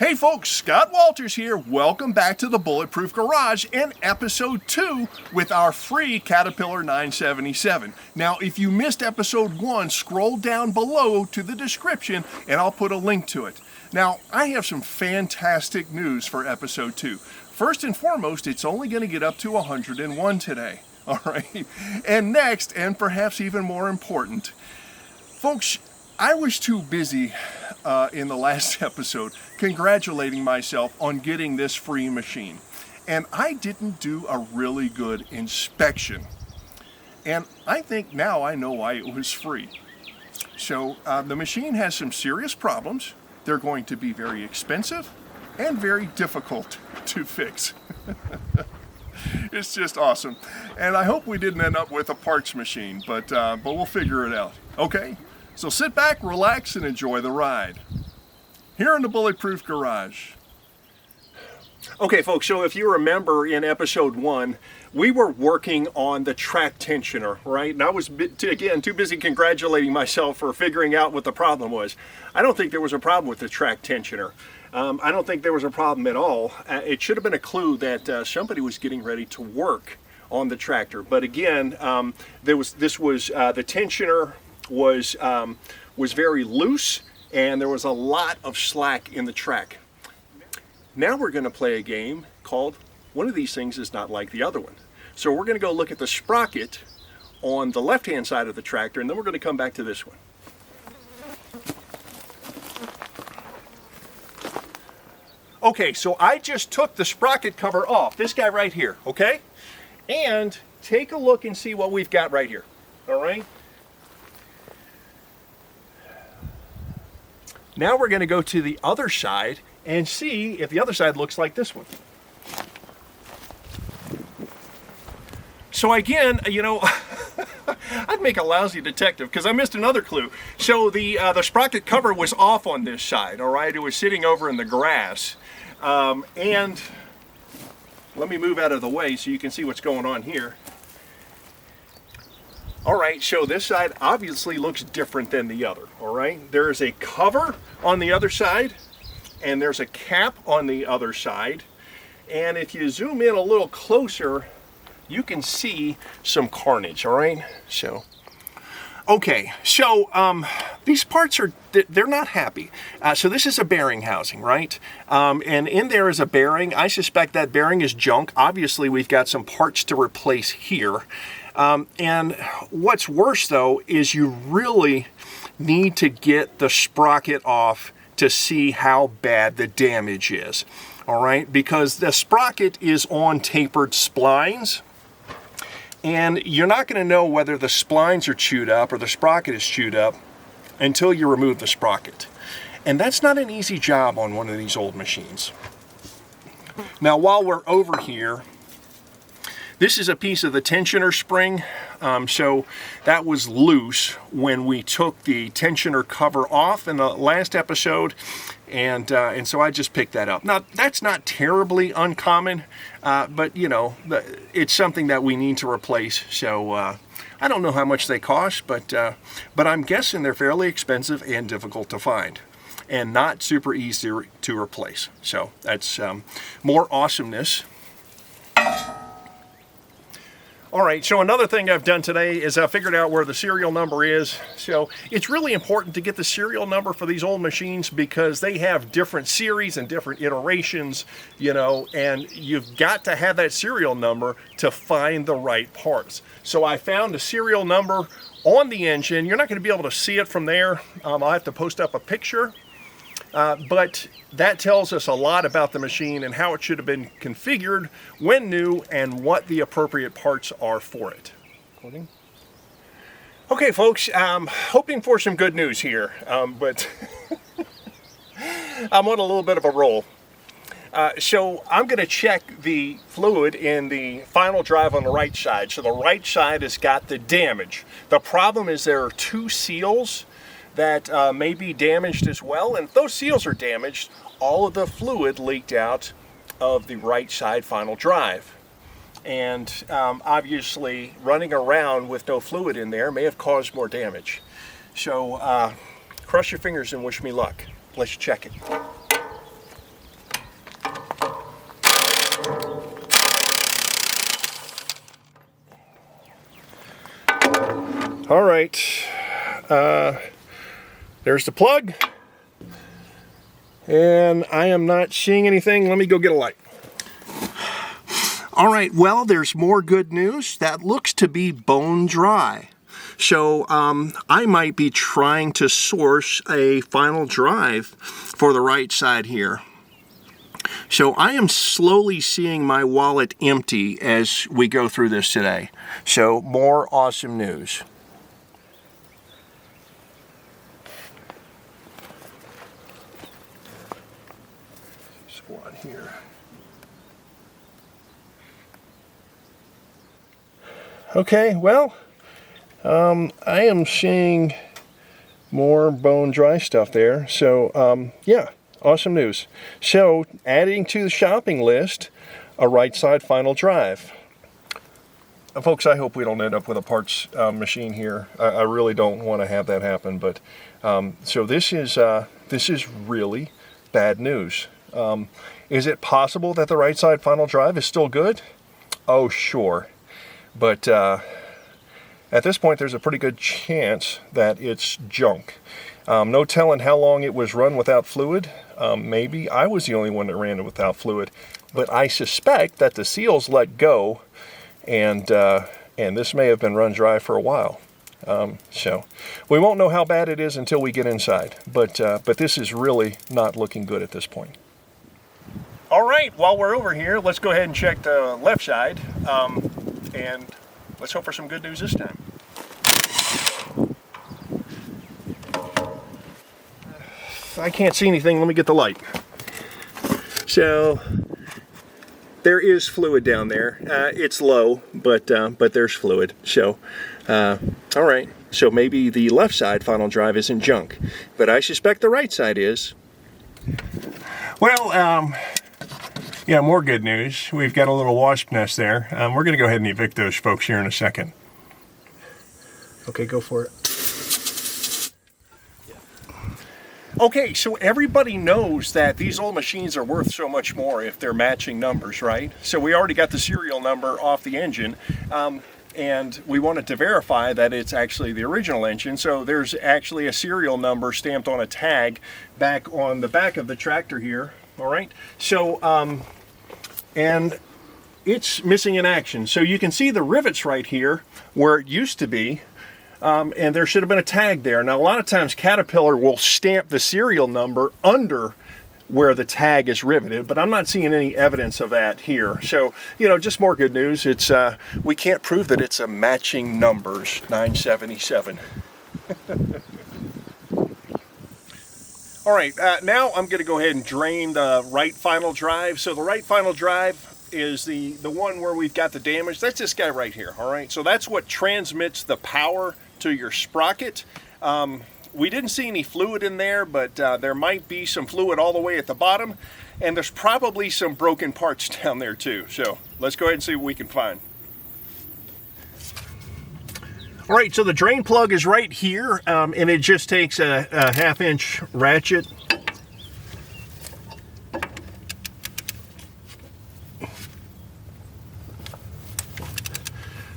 Hey folks, Scott Walters here. Welcome back to the Bulletproof Garage and episode 2 with our free Caterpillar 977. Now, if you missed episode 1, scroll down below to the description and I'll put a link to it. Now, I have some fantastic news for episode 2. First and foremost, it's only going to get up to 101 today. All right. And next, and perhaps even more important, folks, I was too busy in the last episode congratulating myself on getting this free machine. And I didn't do a really good inspection. And I think now I know why it was free. So the machine has some serious problems. They're going to be very expensive and very difficult to fix. It's just awesome. And I hope we didn't end up with a parts machine, but we'll figure it out. Okay? So sit back, relax, and enjoy the ride. Here in the Bulletproof Garage. Okay, folks, so if you remember in episode 1, we were working on the track tensioner, right? And I was, again, too busy congratulating myself for figuring out what the problem was. I don't think there was a problem with the track tensioner. I don't think there was a problem at all. It should have been a clue that somebody was getting ready to work on the tractor. But again, the tensioner was very loose, and there was a lot of slack in the track. Now we're going to play a game called One of These Things Is Not Like the Other One. So we're going to go look at the sprocket on the left-hand side of the tractor, and then we're going to come back to this one. Okay, so I just took the sprocket cover off, this guy right here, okay? And take a look and see what we've got right here, all right? Now we're going to go to the other side and see if the other side looks like this one. So again, you know, I'd make a lousy detective because I missed another clue. So the sprocket cover was off on this side, all right? It was sitting over in the grass. And let me move out of the way so you can see what's going on here. All right, so this side obviously looks different than the other, all right? There is a cover on the other side, and there's a cap on the other side. And if you zoom in a little closer, you can see some carnage, all right? So, okay, so these parts they're not happy. So this is a bearing housing, right? And in there is a bearing. I suspect that bearing is junk. Obviously, we've got some parts to replace here. And what's worse, though, is you really need to get the sprocket off to see how bad the damage is, all right? Because the sprocket is on tapered splines, and you're not going to know whether the splines are chewed up or the sprocket is chewed up until you remove the sprocket. And that's not an easy job on one of these old machines. Now, while we're over here, this is a piece of the tensioner spring, so that was loose when we took the tensioner cover off in the last episode, and so I just picked that up. Now, that's not terribly uncommon, but you know, it's something that we need to replace. So I don't know how much they cost, but I'm guessing they're fairly expensive and difficult to find, and not super easy to replace. So that's more awesomeness. All right, so another thing I've done today is I figured out where the serial number is. So it's really important to get the serial number for these old machines because they have different series and different iterations, you know, and you've got to have that serial number to find the right parts. So I found the serial number on the engine. You're not going to be able to see it from there. I'll have to post up a picture. But that tells us a lot about the machine and how it should have been configured when new and what the appropriate parts are for it. Okay, folks, I'm hoping for some good news here, but I'm on a little bit of a roll. So I'm going to check the fluid in the final drive on the right side. So the right side has got the damage. The problem is there are 2 seals that may be damaged as well, and if those seals are damaged, all of the fluid leaked out of the right side final drive. And obviously running around with no fluid in there may have caused more damage. So cross your fingers and wish me luck. Let's check it. All right, there's the plug, and I am not seeing anything. Let me go get a light. All right, well, there's more good news. That looks to be bone dry. So I might be trying to source a final drive for the right side here. So I am slowly seeing my wallet empty as we go through this today. So more awesome news. Squad here. Okay, well, I am seeing more bone dry stuff there. So yeah. Awesome news. So, adding to the shopping list, a right side final drive. Folks, I hope we don't end up with a parts machine here. I really don't want to have that happen. But so this is really bad news. Is it possible that the right side final drive is still good? Oh, sure. But at this point, there's a pretty good chance that it's junk. No telling how long it was run without fluid. Maybe I was the only one that ran it without fluid, but I suspect that the seals let go, and this may have been run dry for a while. So we won't know how bad it is until we get inside, but this is really not looking good at this point. All right, while we're over here, let's go ahead and check the left side, and let's hope for some good news this time. I can't see anything. Let me get the light. So there is fluid down there. It's low, but there's fluid. So all right. So maybe the left side final drive isn't junk, but I suspect the right side is. Well, yeah, more good news. We've got a little wasp nest there. We're going to go ahead and evict those folks here in a second. Okay, go for it. Okay, so everybody knows that these old machines are worth so much more if they're matching numbers, right? So we already got the serial number off the engine, and we wanted to verify that it's actually the original engine. So there's actually a serial number stamped on a tag back on the back of the tractor here, all right? So, and it's missing in action. So you can see the rivets right here where it used to be. And there should have been a tag there. Now, a lot of times Caterpillar will stamp the serial number under where the tag is riveted, but I'm not seeing any evidence of that here. So, you know, just more good news. It's we can't prove that it's a matching numbers 977. All right, now I'm going to go ahead and drain the right final drive. So the right final drive is the one where we've got the damage. That's this guy right here, all right? So that's what transmits the power to your sprocket. We didn't see any fluid in there, but there might be some fluid all the way at the bottom, and there's probably some broken parts down there too. So let's go ahead and see what we can find. All right, so the drain plug is right here, and it just takes a 1/2-inch ratchet.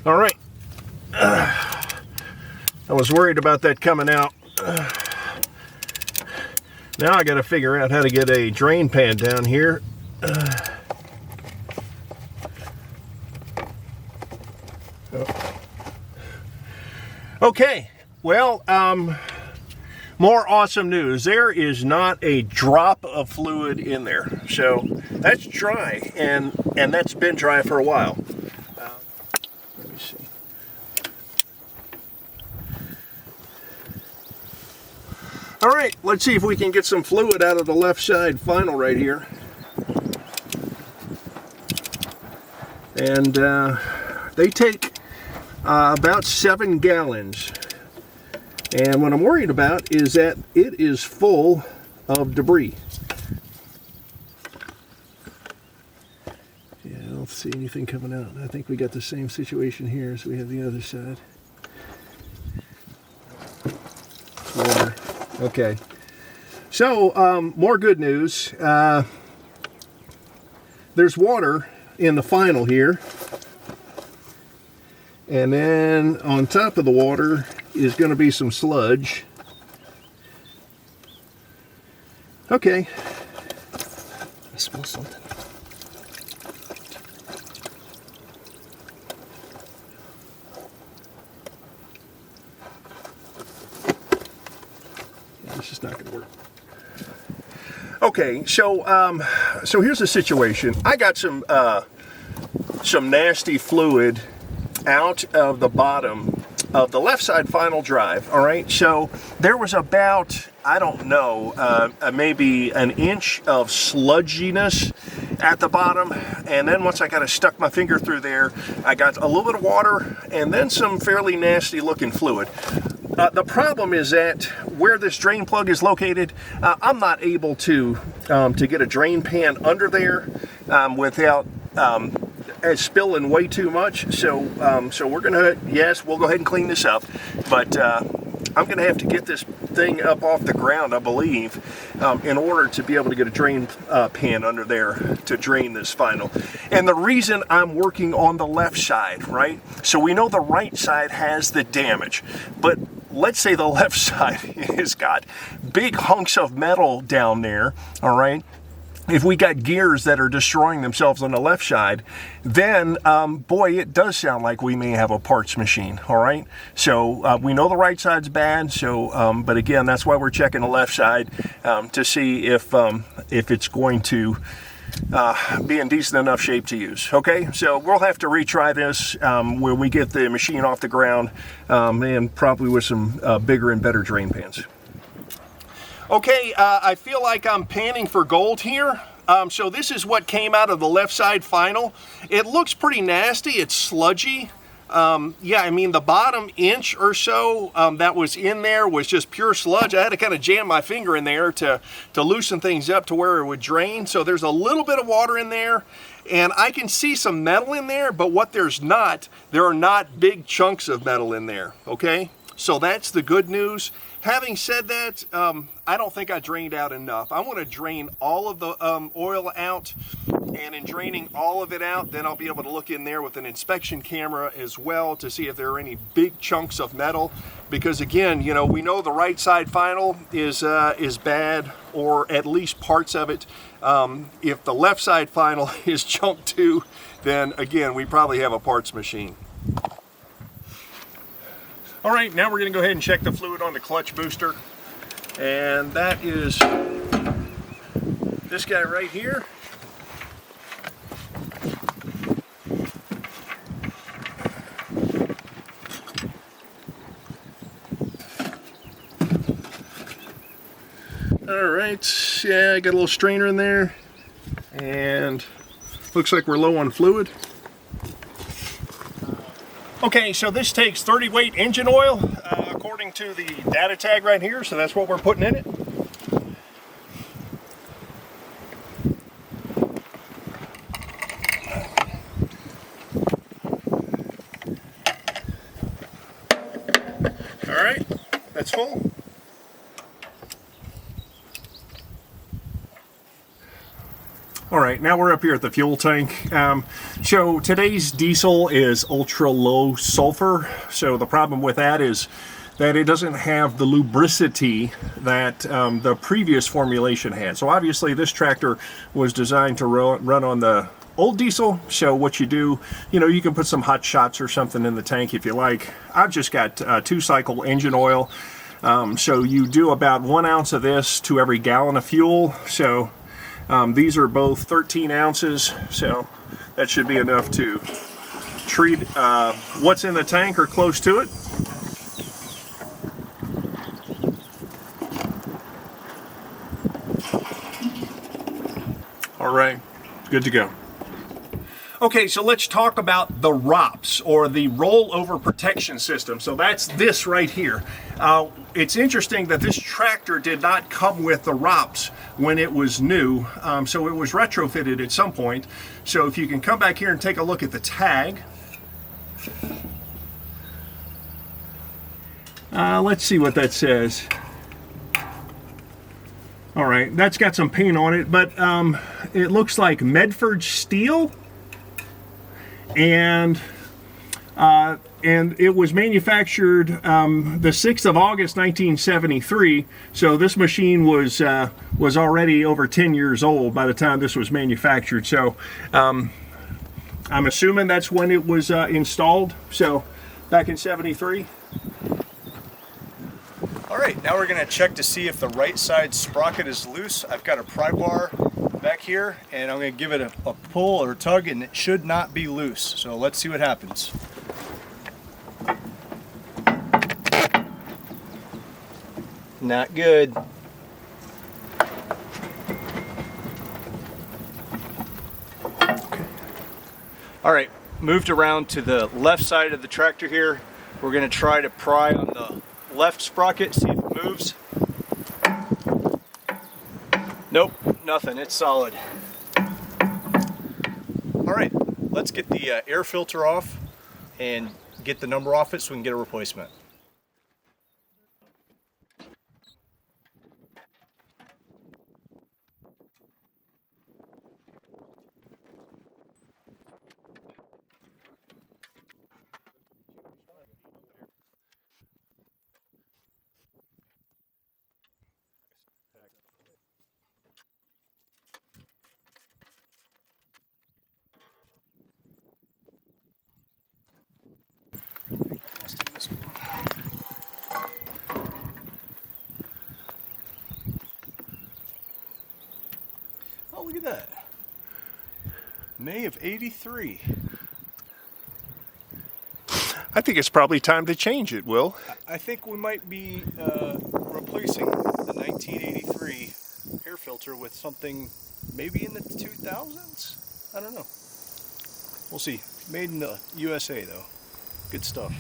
All right. I was worried about that coming out. Now I got to figure out how to get a drain pan down here. Okay, well, more awesome news. There is not a drop of fluid in there. So that's dry, and that's been dry for a while. Let me see. All right, let's see if we can get some fluid out of the left side final right here. And they take about 7 gallons. And what I'm worried about is that it is full of debris. Yeah, I don't see anything coming out. I think we got the same situation here as we have the other side. Water. Okay. So, more good news. There's water in the final here. And then on top of the water, is going to be some sludge. Okay. I smell something. This is not going to work. Okay, so here's the situation. I got some nasty fluid out of the bottom of the left side final drive. All right, so there was about, I don't know, maybe an inch of sludginess at the bottom, and then once I kind of stuck my finger through there, I got a little bit of water and then some fairly nasty looking fluid. The problem is that where this drain plug is located, I'm not able to get a drain pan under there without spilling way too much. So we're gonna, yes, we'll go ahead and clean this up, but I'm gonna have to get this thing up off the ground, I believe, in order to be able to get a drain pan under there to drain this final. And the reason I'm working on the left side, right? So we know the right side has the damage, but let's say the left side has got big hunks of metal down there, all right? If we got gears that are destroying themselves on the left side, then, boy, it does sound like we may have a parts machine, all right? So we know the right side's bad, so, but again, that's why we're checking the left side to see if it's going to be in decent enough shape to use. Okay, so we'll have to retry this when we get the machine off the ground, and probably with some bigger and better drain pans. Okay, I feel like I'm panning for gold here. So this is what came out of the left side final. It looks pretty nasty. It's sludgy. Yeah, I mean, the bottom inch or so that was in there was just pure sludge. I had to kind of jam my finger in there to loosen things up to where it would drain. So there's a little bit of water in there, and I can see some metal in there, but what there are not big chunks of metal in there, okay? So that's the good news. Having said that, I don't think I drained out enough. I want to drain all of the oil out, and in draining all of it out, then I'll be able to look in there with an inspection camera as well to see if there are any big chunks of metal. Because again, you know, we know the right side final is bad, or at least parts of it. If the left side final is junk too, then again, we probably have a parts machine. All right, now we're going to go ahead and check the fluid on the clutch booster. And that is this guy right here. All right, yeah, I got a little strainer in there. And looks like we're low on fluid. Okay, so this takes 30 weight engine oil, according to the data tag right here, so that's what we're putting in it. All right, that's full. All right, now we're up here at the fuel tank. So today's diesel is ultra low sulfur. So the problem with that is that it doesn't have the lubricity that the previous formulation had. So obviously this tractor was designed to run on the old diesel. So what you do, you know, you can put some hot shots or something in the tank if you like. I've just got 2-cycle engine oil. So you do about 1 ounce of this to every gallon of fuel. So these are both 13 ounces, so that should be enough to treat what's in the tank or close to it. All right, good to go. Okay, so let's talk about the ROPS, or the rollover protection system. So that's this right here. It's interesting that this tractor did not come with the ROPS when it was new, so it was retrofitted at some point. So if you can come back here and take a look at the tag. Let's see what that says. All right, that's got some paint on it, but it looks like Medford steel. And and it was manufactured the 6th of August 1973, so this machine was already over 10 years old by the time this was manufactured. So I'm assuming that's when it was installed, so back in 73. All right, now we're gonna check to see if the right side sprocket is loose. I've got a pry bar back here, and I'm gonna give it a pull or tug, and it should not be loose. So let's see what happens. Not good. All right, moved around to the left side of the tractor here. We're gonna try to pry on the left sprocket, see if it moves. Nope, nothing, it's solid. All right, let's get the air filter off and get the number off it so we can get a replacement. Oh, look at that. May of '83. I think it's probably time to change it, Will. I think we might be replacing the 1983 air filter with something maybe in the 2000s? I don't know. We'll see. Made in the USA though. Good stuff.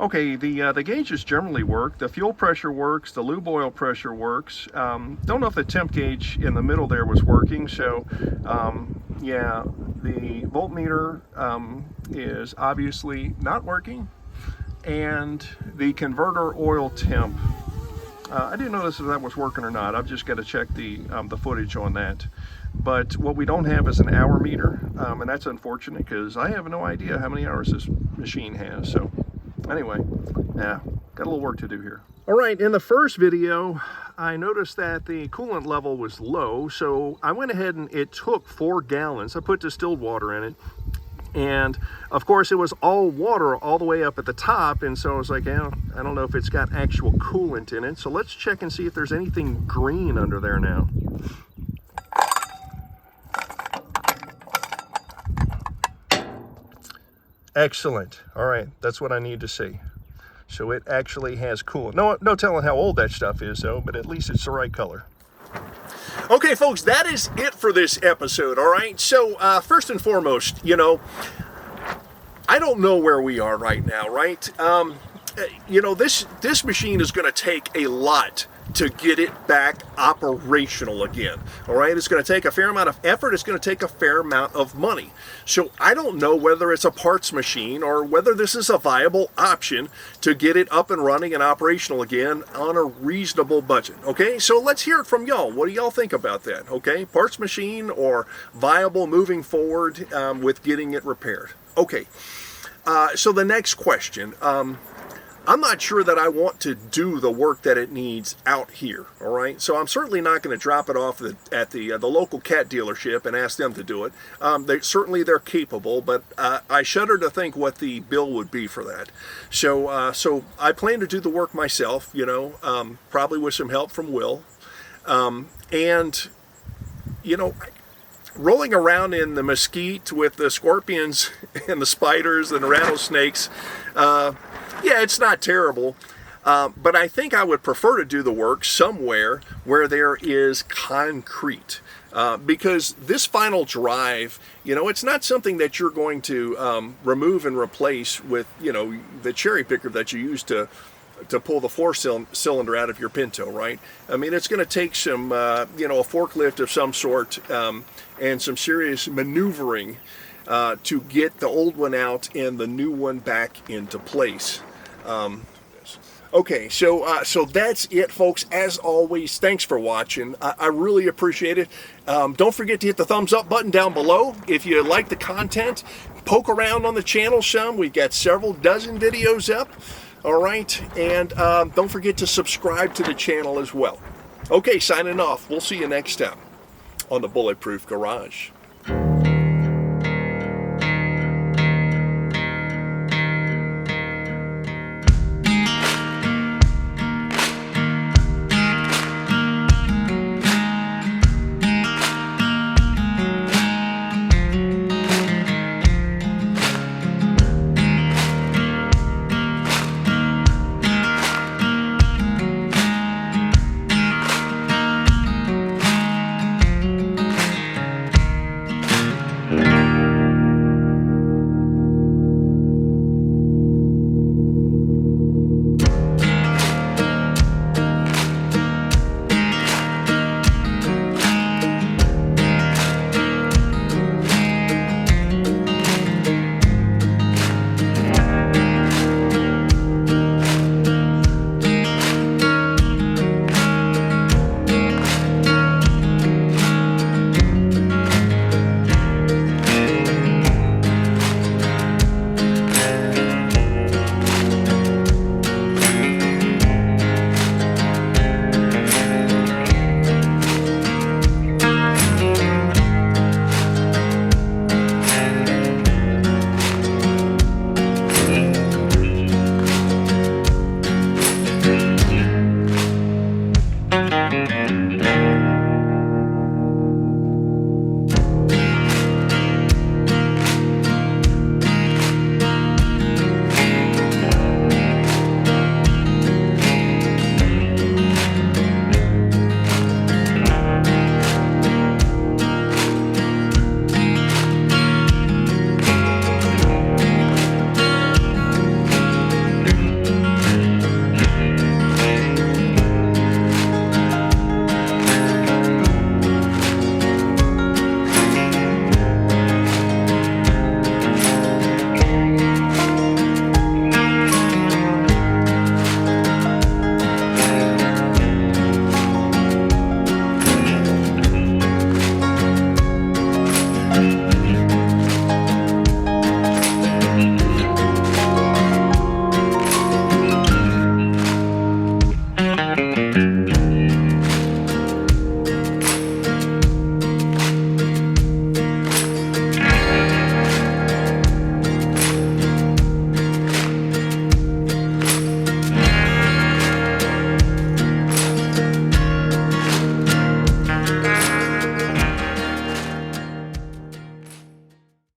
Okay, the gauges generally work. The fuel pressure works. The lube oil pressure works. Don't know if the temp gauge in the middle there was working. So, yeah, the voltmeter is obviously not working, and the converter oil temp. I didn't notice if that was working or not. I've just got to check the footage on that. But what we don't have is an hour meter, and that's unfortunate because I have no idea how many hours this machine has. So anyway, yeah, got a little work to do here. All right, in the first video, I noticed that the coolant level was low, so I went ahead and it took 4 gallons. I put distilled water in it, and of course it was all water all the way up at the top, and so I was like, I don't know if it's got actual coolant in it. So let's check and see if there's anything green under there now. Excellent. All right, that's what I need to see. So it actually has coolant. No telling how old that stuff is though, but at least it's the right color. Okay, folks, that is it for this episode, all right? So first and foremost, I don't know where we are right now, right? you know, this machine is going to take a lot to get it back operational again. All right, it's going to take a fair amount of effort. It's going to take a fair amount of money. So I don't know whether it's a parts machine or whether this is a viable option to get it up and running and operational again on a reasonable budget. Okay, so let's hear it from y'all. What do y'all think about that? Okay, parts machine or viable moving forward with getting it repaired? Okay, so the next question. I'm not sure that I want to do the work that it needs out here, all right? So I'm certainly not going to drop it off at the local cat dealership and ask them to do it. They're capable, but I shudder to think what the bill would be for that. So I plan to do the work myself, you know, probably with some help from Will. And, you know, rolling around in the mesquite with the scorpions and the spiders and the rattlesnakes, yeah, it's not terrible, but I think I would prefer to do the work somewhere where there is concrete, because this final drive, you know, it's not something that you're going to remove and replace with, you know, the cherry picker that you use to pull the floor cylinder out of your Pinto, right? I mean, it's going to take some, you know, a forklift of some sort and some serious maneuvering to get the old one out and the new one back into place. Okay, so that's it, folks. As always, thanks for watching. I really appreciate it. Don't forget to hit the thumbs up button down below if you like the content. Poke around on the channel some. We've got several dozen videos up. All right, and don't forget to subscribe to the channel as well. Okay, signing off. We'll see you next time on the Bulletproof Garage.